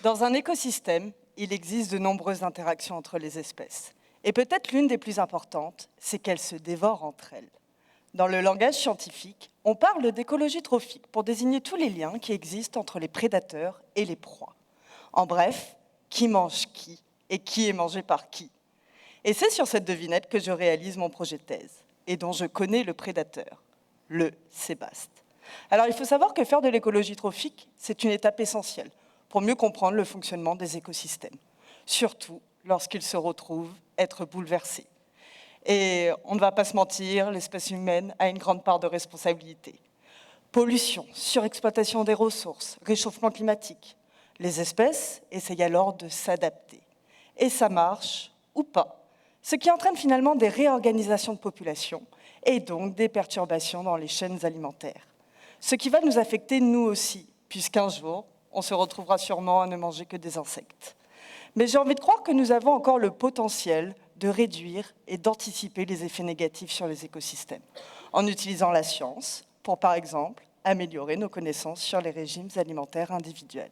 Dans un écosystème, il existe de nombreuses interactions entre les espèces. Et peut-être l'une des plus importantes, c'est qu'elles se dévorent entre elles. Dans le langage scientifique, on parle d'écologie trophique pour désigner tous les liens qui existent entre les prédateurs et les proies. En bref, qui mange qui et qui est mangé par qui. Et c'est sur cette devinette que je réalise mon projet de thèse et dont je connais le prédateur, le sébaste. Alors il faut savoir que faire de l'écologie trophique, c'est une étape essentielle pour mieux comprendre le fonctionnement des écosystèmes, surtout lorsqu'ils se retrouvent être bouleversés. Et on ne va pas se mentir, l'espèce humaine a une grande part de responsabilité. Pollution, surexploitation des ressources, réchauffement climatique. Les espèces essayent alors de s'adapter. Et ça marche ou pas. Ce qui entraîne finalement des réorganisations de population et donc des perturbations dans les chaînes alimentaires. Ce qui va nous affecter nous aussi, puisqu'un jour, on se retrouvera sûrement à ne manger que des insectes. Mais j'ai envie de croire que nous avons encore le potentiel de réduire et d'anticiper les effets négatifs sur les écosystèmes, en utilisant la science pour, par exemple, améliorer nos connaissances sur les régimes alimentaires individuels.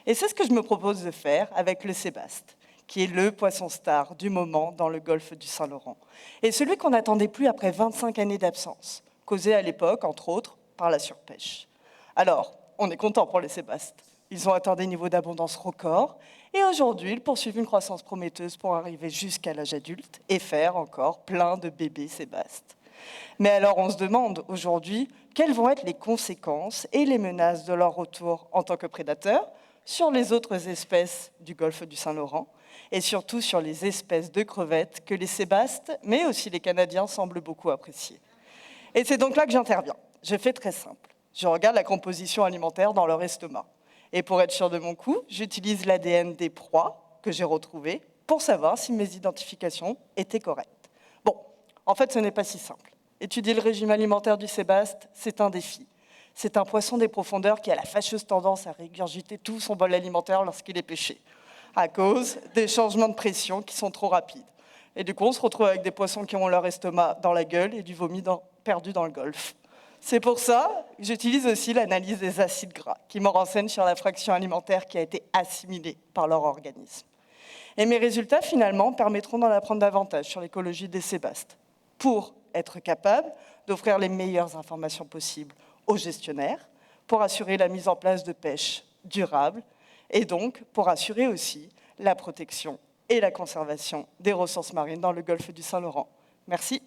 Et c'est ce que je me propose de faire avec le sébaste, qui est le poisson star du moment dans le golfe du Saint-Laurent. Et celui qu'on n'attendait plus après 25 années d'absence, causée à l'époque, entre autres, par la surpêche. Alors, on est content pour les sébastes. Ils ont atteint des niveaux d'abondance records et aujourd'hui, ils poursuivent une croissance prometteuse pour arriver jusqu'à l'âge adulte et faire encore plein de bébés sébastes. Mais alors, on se demande aujourd'hui quelles vont être les conséquences et les menaces de leur retour en tant que prédateurs sur les autres espèces du golfe du Saint-Laurent et surtout sur les espèces de crevettes que les sébastes, mais aussi les Canadiens, semblent beaucoup apprécier. Et c'est donc là que j'interviens. Je fais très simple. Je regarde la composition alimentaire dans leur estomac. Et pour être sûr de mon coup, j'utilise l'ADN des proies que j'ai retrouvées pour savoir si mes identifications étaient correctes. Bon, en fait, ce n'est pas si simple. Étudier le régime alimentaire du sébaste, c'est un défi. C'est un poisson des profondeurs qui a la fâcheuse tendance à régurgiter tout son bol alimentaire lorsqu'il est pêché, à cause des changements de pression qui sont trop rapides. Et du coup, on se retrouve avec des poissons qui ont leur estomac dans la gueule et du vomi perdu dans le golfe. C'est pour ça que j'utilise aussi l'analyse des acides gras, qui me renseigne sur la fraction alimentaire qui a été assimilée par leur organisme. Et mes résultats, finalement, permettront d'en apprendre davantage sur l'écologie des sébastes, pour être capable d'offrir les meilleures informations possibles aux gestionnaires, pour assurer la mise en place de pêche durable, et donc pour assurer aussi la protection et la conservation des ressources marines dans le golfe du Saint-Laurent. Merci.